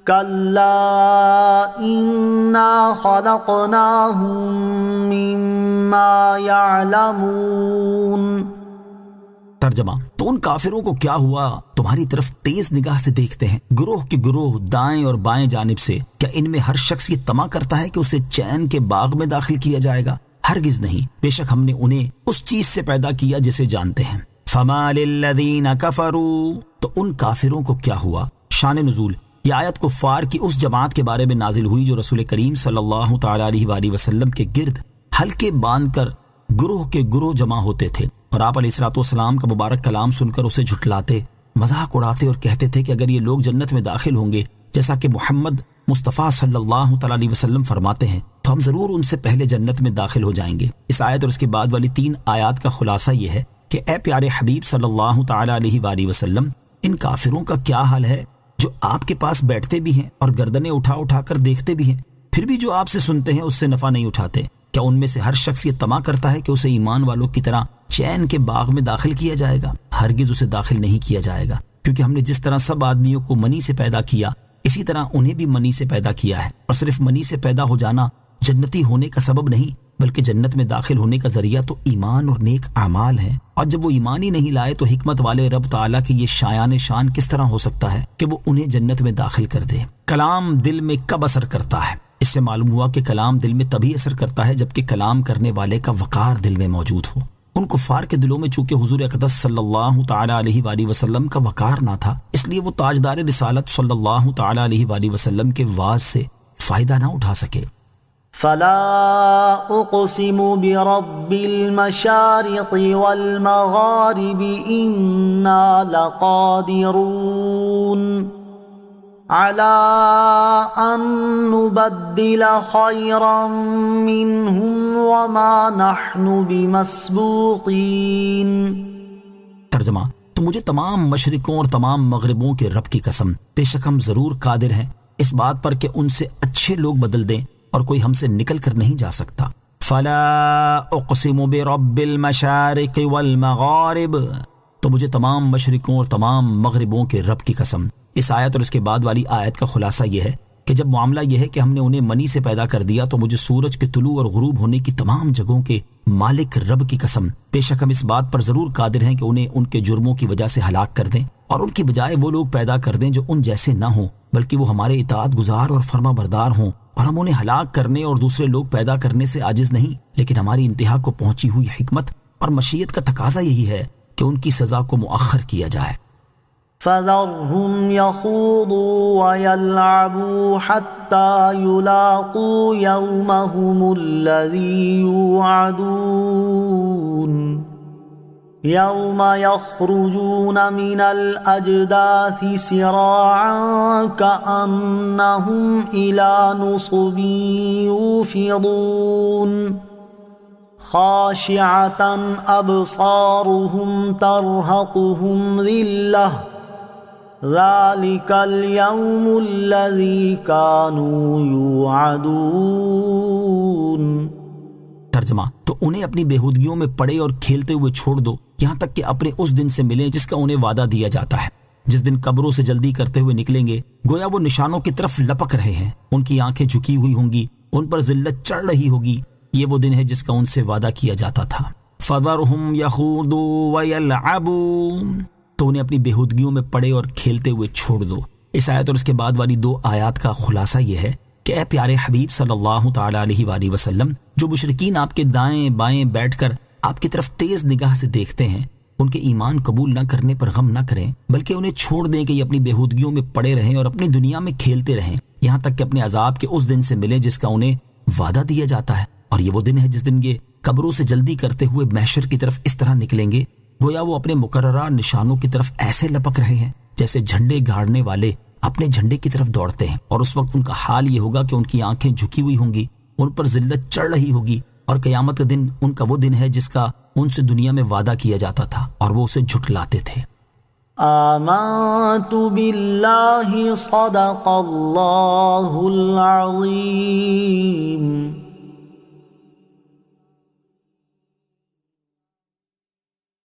کلا انا خلقناہم مما یعلمون۔ ترجمہ، تو ان کافروں کو کیا ہوا تمہاری طرف تیز نگاہ سے دیکھتے ہیں، گروہ کے گروہ دائیں اور بائیں جانب سے، کیا ان میں ہر شخص یہ طمع کرتا ہے کہ اسے چین کے باغ میں داخل کیا جائے گا؟ ہرگز نہیں، بے شک ہم نے انہیں اس چیز سے پیدا کیا جسے جانتے ہیں۔ فما للذین کفروا، تو ان کافروں کو کیا ہوا؟ شان نزول، یہ آیت کفار کی اس جماعت کے بارے میں نازل ہوئی جو رسول کریم صلی اللہ تعالی علیہ وآلہ وسلم کے گرد حلقے باندھ کر گروہ کے گروہ جمع ہوتے تھے، اور آپ علیہ الصلوۃ والسلام کا مبارک کلام سن کر اسے جھٹلاتے، مذاق اڑاتے اور کہتے تھے کہ اگر یہ لوگ جنت میں داخل ہوں گے جیسا کہ محمد مصطفیٰ صلی اللہ تعالی علیہ وسلم فرماتے ہیں تو ہم ضرور ان سے پہلے جنت میں داخل ہو جائیں گے۔ اس آیت اور اس کے بعد والی 3 آیات کا خلاصہ یہ ہے کہ اے پیارے حبیب صلی اللہ تعالی علیہ وآلہ وسلم، ان کافروں کا کیا حال ہے جو آپ کے پاس بیٹھتے بھی ہیں اور گردنیں اٹھا اٹھا کر دیکھتے بھی ہیں، پھر بھی جو آپ سے سنتے ہیں اس سے نفع نہیں اٹھاتے؟ کیا ان میں سے ہر شخص یہ طمع کرتا ہے کہ اسے ایمان والوں کی طرح چین کے باغ میں داخل کیا جائے گا؟ ہرگز اسے داخل نہیں کیا جائے گا، کیونکہ ہم نے جس طرح سب آدمیوں کو منی سے پیدا کیا اسی طرح انہیں بھی منی سے پیدا کیا ہے، اور صرف منی سے پیدا ہو جانا جنتی ہونے کا سبب نہیں بلکہ جنت میں داخل ہونے کا ذریعہ تو ایمان اور نیک اعمال ہیں، اور جب وہ ایمان ہی نہیں لائے تو حکمت والے رب تعالیٰ کی یہ شایان شان کس طرح ہو سکتا ہے کہ وہ انہیں جنت میں داخل کر دے؟ کلام دل میں کب اثر کرتا ہے؟ اس سے معلوم ہوا کہ کلام دل میں تبھی اثر کرتا ہے جبکہ کلام کرنے والے کا وقار دل میں موجود ہو۔ ان کفار کے دلوں میں چونکہ حضور اقدس صلی اللہ تعالی علیہ وآلہ وسلم کا وقار نہ تھا، اس لیے وہ تاجدار رسالت صلی اللہ تعالی علیہ وآلہ وسلم کے واعظ سے فائدہ نہ اٹھا سکے۔ فلا اقسم برب المشارق والمغارب انا لقادرون على ان نبدل خيرا منهم وما نحن بمسبوقين۔ ترجمہ، تو مجھے تمام مشرقوں اور تمام مغربوں کے رب کی قسم، بے شک ہم ضرور قادر ہیں اس بات پر کہ ان سے اچھے لوگ بدل دیں اور کوئی ہم سے نکل کر نہیں جا سکتا۔ فلا اقسم برب المشارق والمغارب، تو مجھے تمام مشرقوں اور تمام مغربوں کے رب کی قسم۔ اس آیت اور اس کے بعد والی آیت کا خلاصہ یہ ہے کہ جب معاملہ یہ ہے کہ ہم نے انہیں منی سے پیدا کر دیا تو مجھے سورج کے طلوع اور غروب ہونے کی تمام جگہوں کے مالک رب کی قسم، بے شک ہم اس بات پر ضرور قادر ہیں کہ انہیں ان کے جرموں کی وجہ سے ہلاک کر دیں اور ان کی بجائے وہ لوگ پیدا کر دیں جو ان جیسے نہ ہوں بلکہ وہ ہمارے اطاعت گزار اور فرما بردار ہوں، اور ہم انہیں ہلاک کرنے اور دوسرے لوگ پیدا کرنے سے عاجز نہیں، لیکن ہماری انتہا کو پہنچی ہوئی حکمت اور مشیت کا تقاضا یہی ہے کہ ان کی سزا کو مؤخر کیا جائے۔ فذرهم يخوضوا ويلعبوا حتى يلاقوا يومهم الذي يوعدون يوم يخرجون من الأجداث سراعا كأنهم إلى نصب يوفضون خاشعة أبصارهم ترهقهم ذلة ذلك اليوم الذي كانوا يوعدون۔ ترجمہ، تو انہیں اپنی بےہودگیوں میں پڑے اور کھیلتے ہوئے چھوڑ دو یہاں تک کہ اپنے اس دن سے ملیں جس کا انہیں وعدہ دیا جاتا ہے، جس دن قبروں سے جلدی کرتے ہوئے نکلیں گے، گویا وہ نشانوں کی طرف لپک رہے ہیں، ان کی آنکھیں جھکی ہوئی ہوں گی، ان پر ذلت چڑھ رہی ہوگی، یہ وہ دن ہے جس کا ان سے وعدہ کیا جاتا تھا۔ فَذَرْهُمْ يَخُوضُوا وَيَلْعَبُوا، تو انہیں اپنی بےہودگیوں میں پڑے اور کھیلتے ہوئے چھوڑ دو۔ اس آیت اور اس کے بعد والی 2 آیات کا خلاصہ یہ ہے کہ اے پیارے حبیب صلی اللہ تعالی علیہ وآلہ وسلم، جو مشرکین آپ کے دائیں بائیں بیٹھ کر آپ کی طرف تیز نگاہ سے دیکھتے ہیں، ان کے ایمان قبول نہ کرنے پر غم نہ کریں، بلکہ انہیں چھوڑ دیں کہ یہ اپنی بےہودگیوں میں پڑے رہیں اور اپنی دنیا میں کھیلتے رہیں یہاں تک کہ اپنے عذاب کے اس دن سے ملیں جس کا انہیں وعدہ دیا جاتا ہے، اور یہ وہ دن ہے جس دن یہ قبروں سے جلدی کرتے ہوئے محشر کی طرف اس طرح نکلیں گے گویا وہ اپنے مقررہ نشانوں کی طرف ایسے لپک رہے ہیں جیسے جھنڈے گاڑنے والے اپنے جھنڈے کی طرف دوڑتے ہیں، اور اس وقت ان کا حال یہ ہوگا کہ ان کی آنکھیں جھکی ہوئی ہوں گی، ان پر ذلت چڑھ رہی ہوگی، اور قیامت کا دن ان کا وہ دن ہے جس کا ان سے دنیا میں وعدہ کیا جاتا تھا اور وہ اسے جھٹلاتے تھے۔ آمنت باللہ صدق اللہ العظیم۔